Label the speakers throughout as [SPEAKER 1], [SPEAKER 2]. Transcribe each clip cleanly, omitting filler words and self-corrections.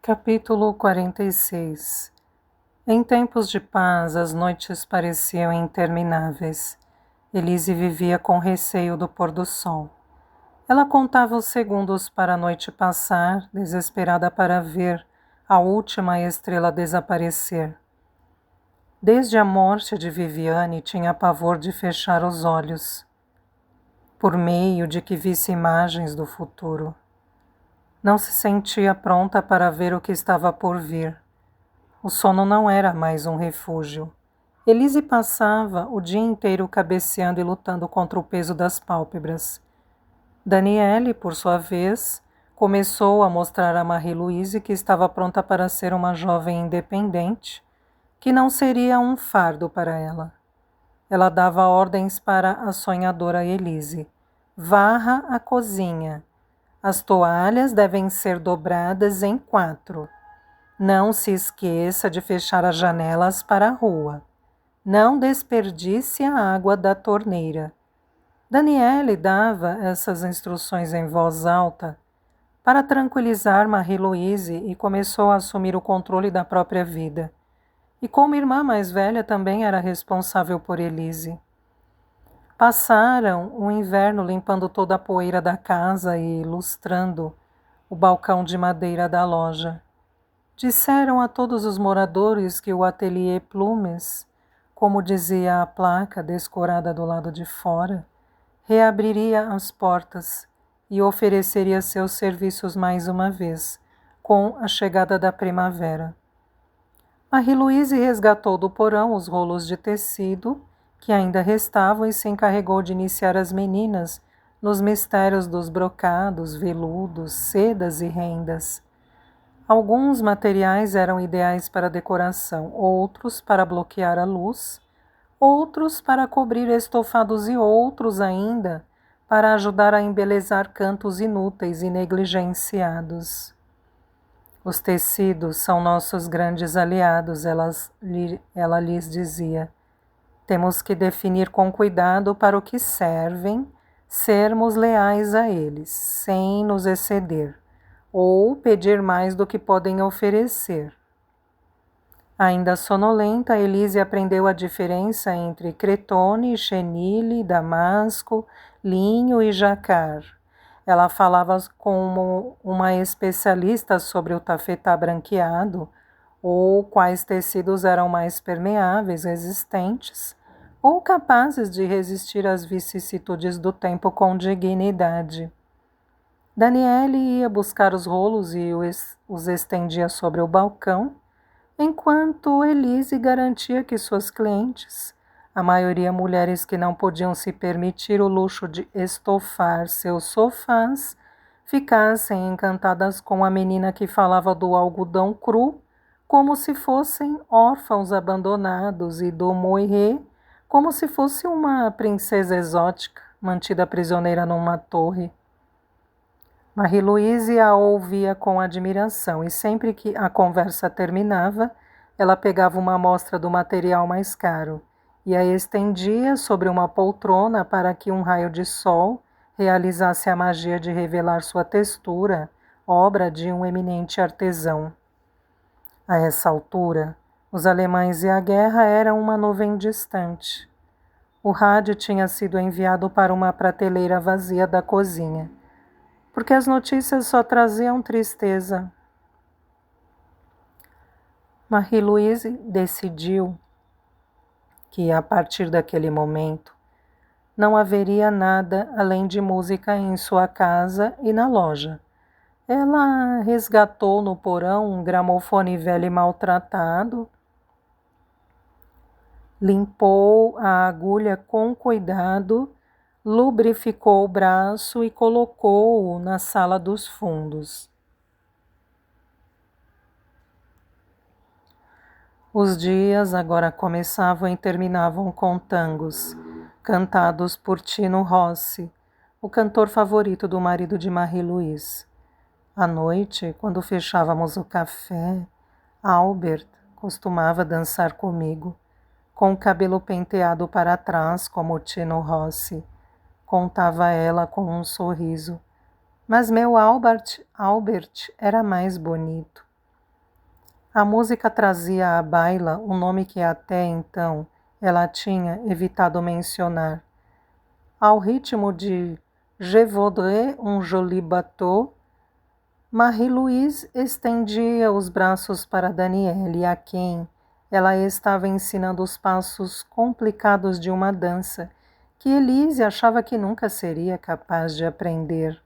[SPEAKER 1] Capítulo 46. Em tempos de paz, as noites pareciam intermináveis. Elise vivia com receio do pôr do sol. Ela contava os segundos para a noite passar, desesperada para ver a última estrela desaparecer. Desde a morte de Viviane, tinha pavor de fechar os olhos, por meio de que visse imagens do futuro. Não se sentia pronta para ver o que estava por vir. O sono não era mais um refúgio. Elise passava o dia inteiro cabeceando e lutando contra o peso das pálpebras. Daniele, por sua vez, começou a mostrar a Marie-Louise que estava pronta para ser uma jovem independente, que não seria um fardo para ela. Ela dava ordens para a sonhadora Elise. Varra a cozinha. As toalhas devem ser dobradas em 4. Não se esqueça de fechar as janelas para a rua. Não desperdice a água da torneira. Daniele dava essas instruções em voz alta para tranquilizar Marie-Louise e começou a assumir o controle da própria vida. E como irmã mais velha também era responsável por Elise. Passaram o inverno limpando toda a poeira da casa e lustrando o balcão de madeira da loja. Disseram a todos os moradores que o ateliê Plumes, como dizia a placa descorada do lado de fora, reabriria as portas e ofereceria seus serviços mais uma vez, com a chegada da primavera. Marie-Louise resgatou do porão os rolos de tecido que ainda restavam e se encarregou de iniciar as meninas nos mistérios dos brocados, veludos, sedas e rendas. Alguns materiais eram ideais para decoração, outros para bloquear a luz, outros para cobrir estofados e outros ainda para ajudar a embelezar cantos inúteis e negligenciados. Os tecidos são nossos grandes aliados, ela lhes dizia. Temos que definir com cuidado para o que servem, sermos leais a eles, sem nos exceder, ou pedir mais do que podem oferecer. Ainda sonolenta, Elise aprendeu a diferença entre cretone, chenille, damasco, linho e jacar. Ela falava como uma especialista sobre o tafetá branqueado, ou quais tecidos eram mais permeáveis, resistentes, ou capazes de resistir às vicissitudes do tempo com dignidade. Daniele ia buscar os rolos e os estendia sobre o balcão, enquanto Elise garantia que suas clientes, a maioria mulheres que não podiam se permitir o luxo de estofar seus sofás, ficassem encantadas com a menina que falava do algodão cru, como se fossem órfãos abandonados, e do moiré, como se fosse uma princesa exótica, mantida prisioneira numa torre. Marie-Louise a ouvia com admiração, e sempre que a conversa terminava, ela pegava uma amostra do material mais caro e a estendia sobre uma poltrona para que um raio de sol realizasse a magia de revelar sua textura, obra de um eminente artesão. A essa altura, os alemães e a guerra eram uma nuvem distante. O rádio tinha sido enviado para uma prateleira vazia da cozinha, porque as notícias só traziam tristeza. Marie-Louise decidiu que, a partir daquele momento, não haveria nada além de música em sua casa e na loja. Ela resgatou no porão um gramofone velho e maltratado, limpou a agulha com cuidado, lubrificou o braço e colocou-o na sala dos fundos. Os dias agora começavam e terminavam com tangos, cantados por Tino Rossi, o cantor favorito do marido de Marie-Louise. À noite, quando fechávamos o café, Albert costumava dançar comigo, com o cabelo penteado para trás como Tino Rossi, contava ela com um sorriso. Mas meu Albert era mais bonito. A música trazia à baila um nome que até então ela tinha evitado mencionar. Ao ritmo de Je voudrais un joli bateau, Marie-Louise estendia os braços para Daniele, a quem ela estava ensinando os passos complicados de uma dança que Elise achava que nunca seria capaz de aprender.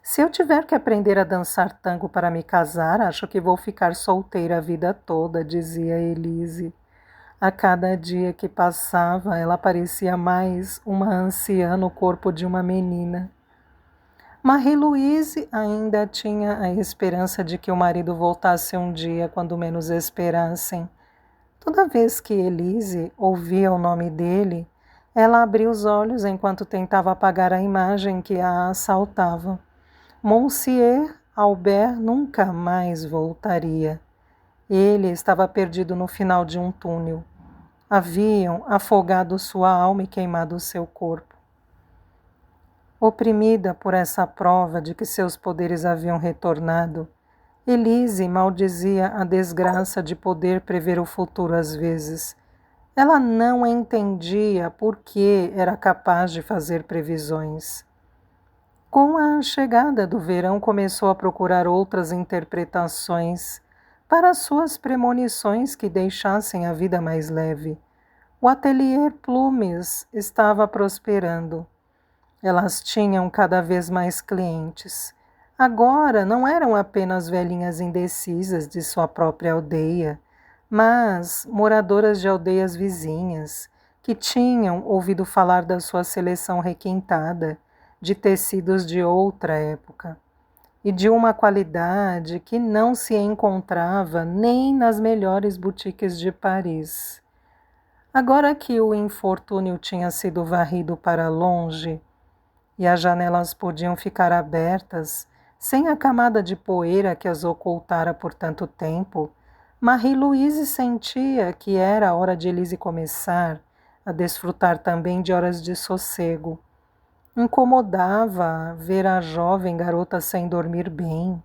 [SPEAKER 1] Se eu tiver que aprender a dançar tango para me casar, acho que vou ficar solteira a vida toda, dizia Elise. A cada dia que passava, ela parecia mais uma anciã no corpo de uma menina. Marie-Louise ainda tinha a esperança de que o marido voltasse um dia, quando menos esperassem. Toda vez que Elise ouvia o nome dele, ela abria os olhos enquanto tentava apagar a imagem que a assaltava. Monsieur Albert nunca mais voltaria. Ele estava perdido no final de um túnel. Haviam afogado sua alma e queimado seu corpo. Oprimida por essa prova de que seus poderes haviam retornado, Elise maldizia a desgraça de poder prever o futuro às vezes. Ela não entendia por que era capaz de fazer previsões. Com a chegada do verão, começou a procurar outras interpretações para suas premonições que deixassem a vida mais leve. O ateliê Plumes estava prosperando. Elas tinham cada vez mais clientes. Agora não eram apenas velhinhas indecisas de sua própria aldeia, mas moradoras de aldeias vizinhas, que tinham ouvido falar da sua seleção requintada de tecidos de outra época e de uma qualidade que não se encontrava nem nas melhores boutiques de Paris. Agora que o infortúnio tinha sido varrido para longe e as janelas podiam ficar abertas, sem a camada de poeira que as ocultara por tanto tempo, Marie-Louise sentia que era a hora de Elise começar a desfrutar também de horas de sossego. Incomodava ver a jovem garota sem dormir bem,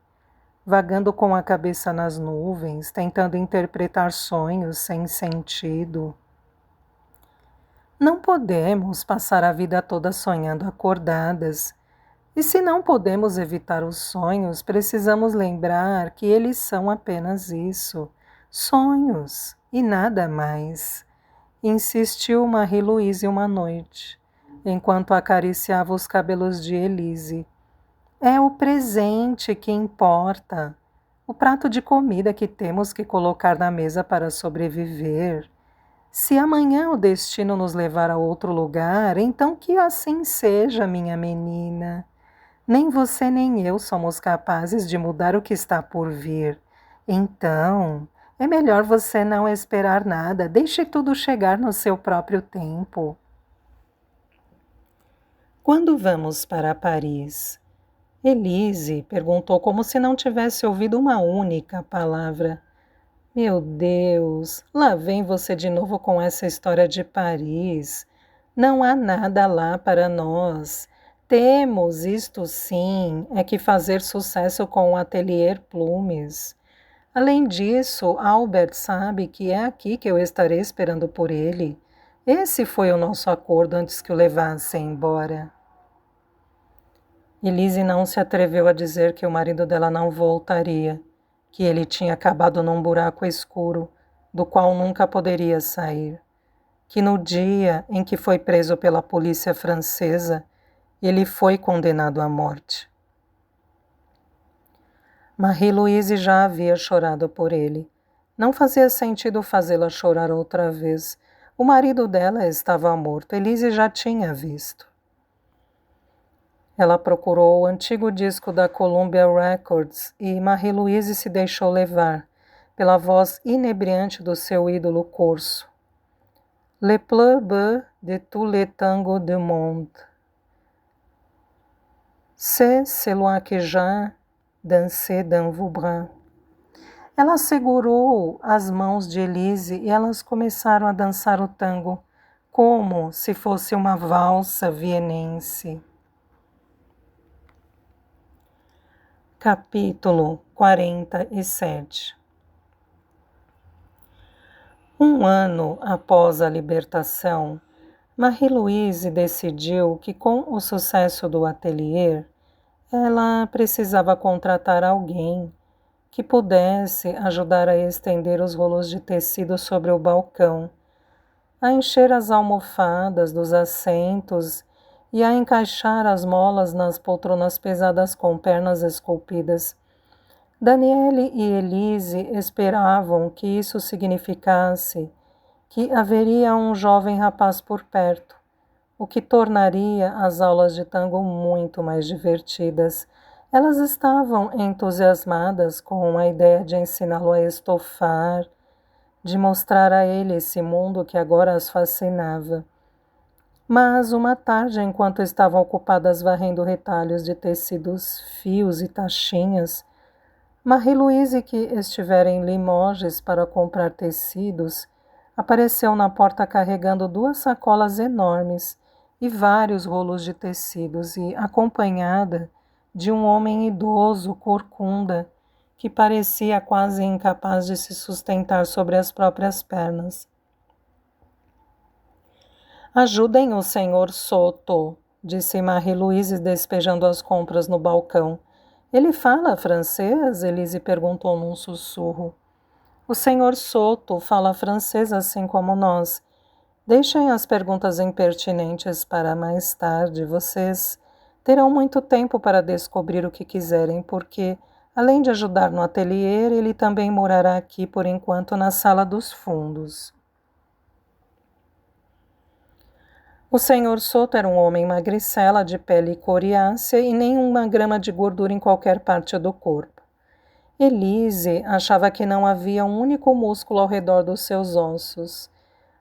[SPEAKER 1] vagando com a cabeça nas nuvens, tentando interpretar sonhos sem sentido. Não podemos passar a vida toda sonhando acordadas. E se não podemos evitar os sonhos, precisamos lembrar que eles são apenas isso, sonhos e nada mais. Insistiu Marie-Louise uma noite, enquanto acariciava os cabelos de Elise. É o presente que importa, o prato de comida que temos que colocar na mesa para sobreviver. Se amanhã o destino nos levar a outro lugar, então que assim seja, minha menina. Nem você nem eu somos capazes de mudar o que está por vir. Então, é melhor você não esperar nada, deixe tudo chegar no seu próprio tempo. Quando vamos para Paris? Elise perguntou como se não tivesse ouvido uma única palavra. Meu Deus, lá vem você de novo com essa história de Paris. Não há nada lá para nós. Temos, isto sim, é que fazer sucesso com o Ateliê Plumes. Além disso, Albert sabe que é aqui que eu estarei esperando por ele. Esse foi o nosso acordo antes que o levassem embora. Elise não se atreveu a dizer que o marido dela não voltaria, que ele tinha acabado num buraco escuro, do qual nunca poderia sair, que no dia em que foi preso pela polícia francesa, ele foi condenado à morte. Marie-Louise já havia chorado por ele. Não fazia sentido fazê-la chorar outra vez. O marido dela estava morto, Elise já tinha visto. Ela procurou o antigo disco da Columbia Records e Marie-Louise se deixou levar pela voz inebriante do seu ídolo corso. Le plus beau de tous les tangos du monde. C'est celui que j'ai dansé dans vos bras. Ela segurou as mãos de Elise e elas começaram a dançar o tango, como se fosse uma valsa vienense. Capítulo 47. Um ano após a libertação, Marie-Louise decidiu que, com o sucesso do ateliê, ela precisava contratar alguém que pudesse ajudar a estender os rolos de tecido sobre o balcão, a encher as almofadas dos assentos e a encaixar as molas nas poltronas pesadas com pernas esculpidas. Daniele e Elise esperavam que isso significasse que haveria um jovem rapaz por perto, o que tornaria as aulas de tango muito mais divertidas. Elas estavam entusiasmadas com a ideia de ensiná-lo a estofar, de mostrar a ele esse mundo que agora as fascinava. Mas uma tarde, enquanto estavam ocupadas varrendo retalhos de tecidos, fios e taxinhas, Marie-Louise, que estivera em Limoges para comprar tecidos, apareceu na porta carregando 2 sacolas enormes e vários rolos de tecidos e acompanhada de um homem idoso, corcunda, que parecia quase incapaz de se sustentar sobre as próprias pernas. Ajudem o senhor Soto, disse Marie-Louise despejando as compras no balcão. Ele fala francês? Elise perguntou num sussurro. O senhor Soto fala francês assim como nós. Deixem as perguntas impertinentes para mais tarde. Vocês terão muito tempo para descobrir o que quiserem, porque, além de ajudar no ateliê, ele também morará aqui por enquanto na sala dos fundos. O senhor Soto era um homem magricela, de pele coriácea e nenhuma grama de gordura em qualquer parte do corpo. Elise achava que não havia um único músculo ao redor dos seus ossos,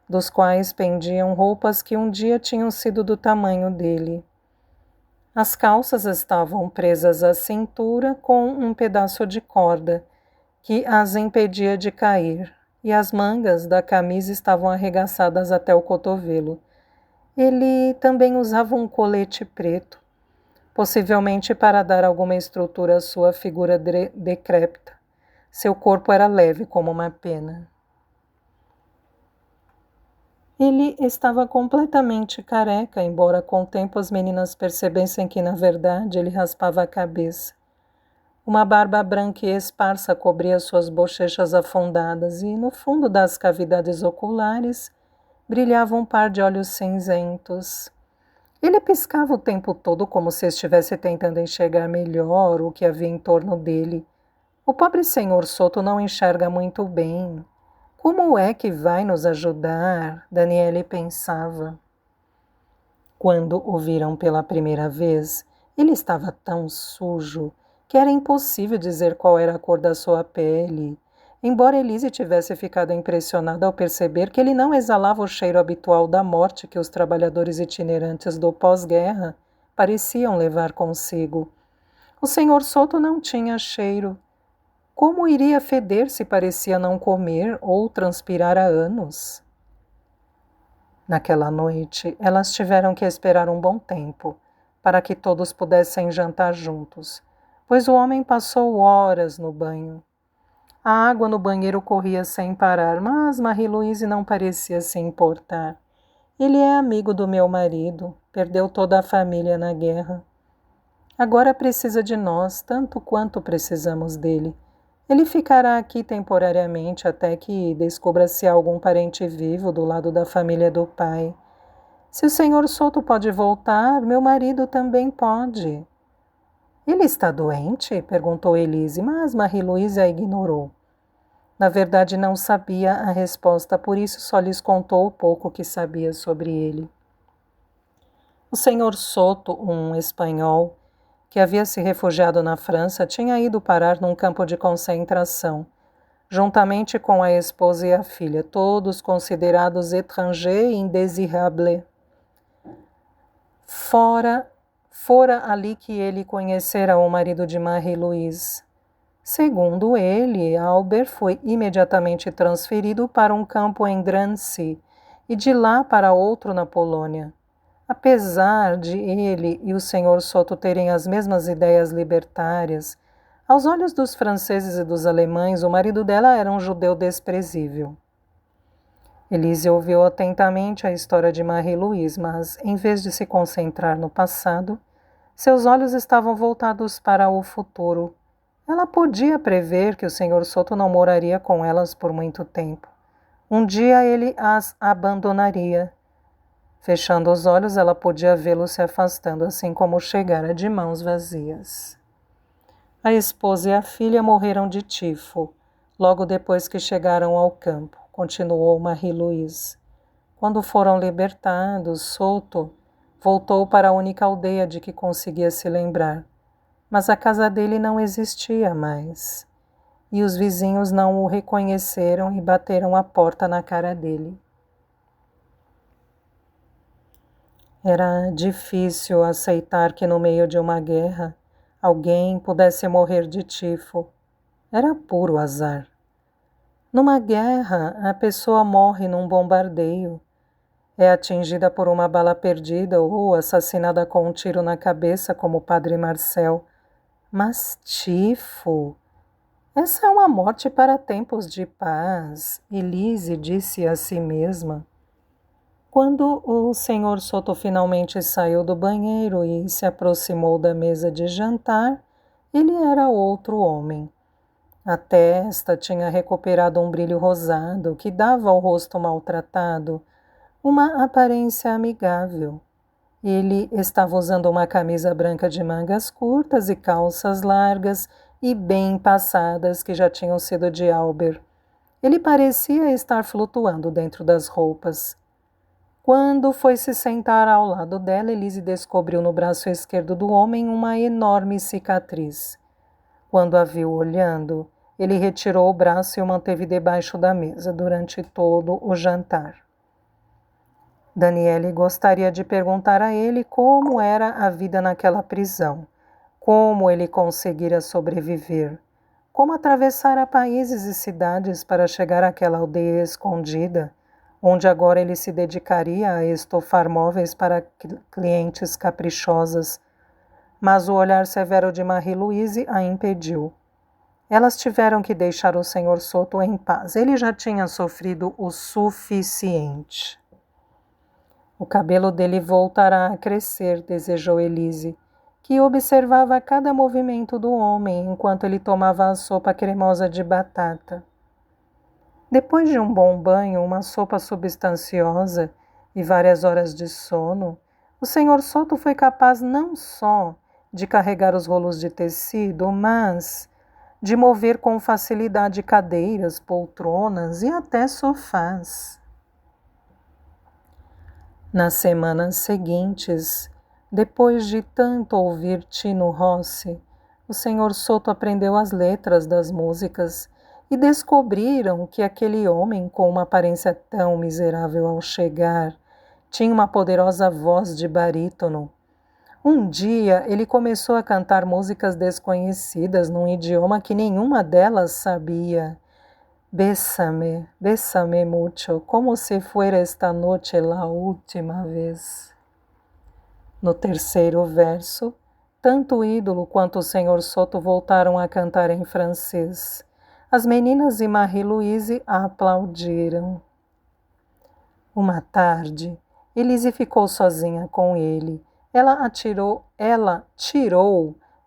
[SPEAKER 1] dos quais pendiam roupas que um dia tinham sido do tamanho dele. As calças estavam presas à cintura com um pedaço de corda que as impedia de cair, e as mangas da camisa estavam arregaçadas até o cotovelo. Ele também usava um colete preto, possivelmente para dar alguma estrutura à sua figura decrépita. Seu corpo era leve como uma pena. Ele estava completamente careca, embora com o tempo as meninas percebessem que, na verdade, ele raspava a cabeça. Uma barba branca e esparsa cobria suas bochechas afundadas e, no fundo das cavidades oculares, brilhava um par de olhos cinzentos. Ele piscava o tempo todo como se estivesse tentando enxergar melhor o que havia em torno dele. O pobre senhor Soto não enxerga muito bem. Como é que vai nos ajudar? Daniele pensava. Quando o viram pela primeira vez, ele estava tão sujo que era impossível dizer qual era a cor da sua pele. Embora Elise tivesse ficado impressionada ao perceber que ele não exalava o cheiro habitual da morte que os trabalhadores itinerantes do pós-guerra pareciam levar consigo. O senhor Soto não tinha cheiro. Como iria feder se parecia não comer ou transpirar há anos? Naquela noite, elas tiveram que esperar um bom tempo para que todos pudessem jantar juntos, pois o homem passou horas no banho. A água no banheiro corria sem parar, mas Marie-Louise não parecia se importar. Ele é amigo do meu marido, perdeu toda a família na guerra. Agora precisa de nós, tanto quanto precisamos dele. Ele ficará aqui temporariamente até que descubra se há algum parente vivo do lado da família do pai. Se o senhor Soto pode voltar, meu marido também pode. Ele está doente? Perguntou Elise, mas Marie-Louise a ignorou. Na verdade, não sabia a resposta, por isso só lhes contou o pouco que sabia sobre ele. O senhor Soto, um espanhol, que havia se refugiado na França, tinha ido parar num campo de concentração, juntamente com a esposa e a filha, todos considerados étrangers indésirables. Fora ali que ele conhecera o marido de Marie-Louise. Segundo ele, Albert foi imediatamente transferido para um campo em Drancy e de lá para outro na Polônia. Apesar de ele e o senhor Soto terem as mesmas ideias libertárias, aos olhos dos franceses e dos alemães, o marido dela era um judeu desprezível. Elise ouviu atentamente a história de Marie-Louise, mas, em vez de se concentrar no passado, seus olhos estavam voltados para o futuro. Ela podia prever que o Sr. Soto não moraria com elas por muito tempo. Um dia ele as abandonaria. Fechando os olhos, ela podia vê-lo se afastando, assim como chegara de mãos vazias. A esposa e a filha morreram de tifo, logo depois que chegaram ao campo, continuou Marie-Louise. Quando foram libertados, Soto voltou para a única aldeia de que conseguia se lembrar, mas a casa dele não existia mais, e os vizinhos não o reconheceram e bateram a porta na cara dele. Era difícil aceitar que no meio de uma guerra alguém pudesse morrer de tifo. Era puro azar. Numa guerra, a pessoa morre num bombardeio, é atingida por uma bala perdida ou assassinada com um tiro na cabeça, como o padre Marcel. Mas tifo? Essa é uma morte para tempos de paz, Elise disse a si mesma. Quando o Sr. Soto finalmente saiu do banheiro e se aproximou da mesa de jantar, ele era outro homem. A testa tinha recuperado um brilho rosado que dava ao rosto maltratado uma aparência amigável. Ele estava usando uma camisa branca de mangas curtas e calças largas e bem passadas que já tinham sido de Albert. Ele parecia estar flutuando dentro das roupas. Quando foi se sentar ao lado dela, Elise descobriu no braço esquerdo do homem uma enorme cicatriz. Quando a viu olhando, ele retirou o braço e o manteve debaixo da mesa durante todo o jantar. Daniele gostaria de perguntar a ele como era a vida naquela prisão, como ele conseguira sobreviver, como atravessara países e cidades para chegar àquela aldeia escondida, onde agora ele se dedicaria a estofar móveis para clientes caprichosas, mas o olhar severo de Marie-Louise a impediu. Elas tiveram que deixar o Sr. Soto em paz. Ele já tinha sofrido o suficiente. O cabelo dele voltará a crescer, desejou Elise, que observava cada movimento do homem enquanto ele tomava a sopa cremosa de batata. Depois de um bom banho, uma sopa substanciosa e várias horas de sono, o Sr. Soto foi capaz não só de carregar os rolos de tecido, mas de mover com facilidade cadeiras, poltronas e até sofás. Nas semanas seguintes, depois de tanto ouvir Tino Rossi, o Sr. Soto aprendeu as letras das músicas e descobriram que aquele homem, com uma aparência tão miserável ao chegar, tinha uma poderosa voz de barítono. Um dia ele começou a cantar músicas desconhecidas num idioma que nenhuma delas sabia. Bésame, bésame mucho, como se fuera esta noche la última vez. No terceiro verso, tanto o ídolo quanto o Sr. Soto voltaram a cantar em francês. As meninas e Marie-Louise aplaudiram. Uma tarde, Elise ficou sozinha com ele. Ela tirou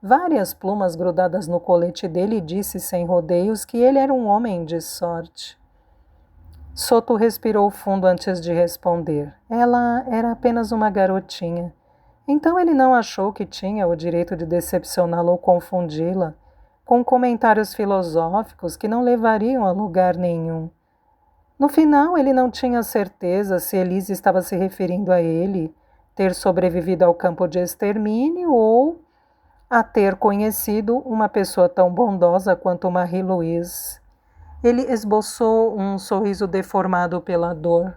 [SPEAKER 1] várias plumas grudadas no colete dele e disse sem rodeios que ele era um homem de sorte. Soto respirou fundo antes de responder. Ela era apenas uma garotinha. Então ele não achou que tinha o direito de decepcioná-la ou confundi-la com comentários filosóficos que não levariam a lugar nenhum. No final, ele não tinha certeza se Elise estava se referindo a ele ter sobrevivido ao campo de extermínio ou a ter conhecido uma pessoa tão bondosa quanto Marie-Louise. Ele esboçou um sorriso deformado pela dor.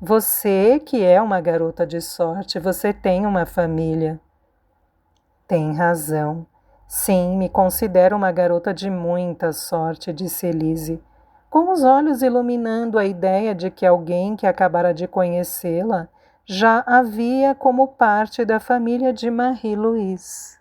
[SPEAKER 1] Você, que é uma garota de sorte, você tem uma família. Tem razão. Sim, me considero uma garota de muita sorte, disse Elise, com os olhos iluminando a ideia de que alguém que acabara de conhecê-la já havia como parte da família de Marie-Louise.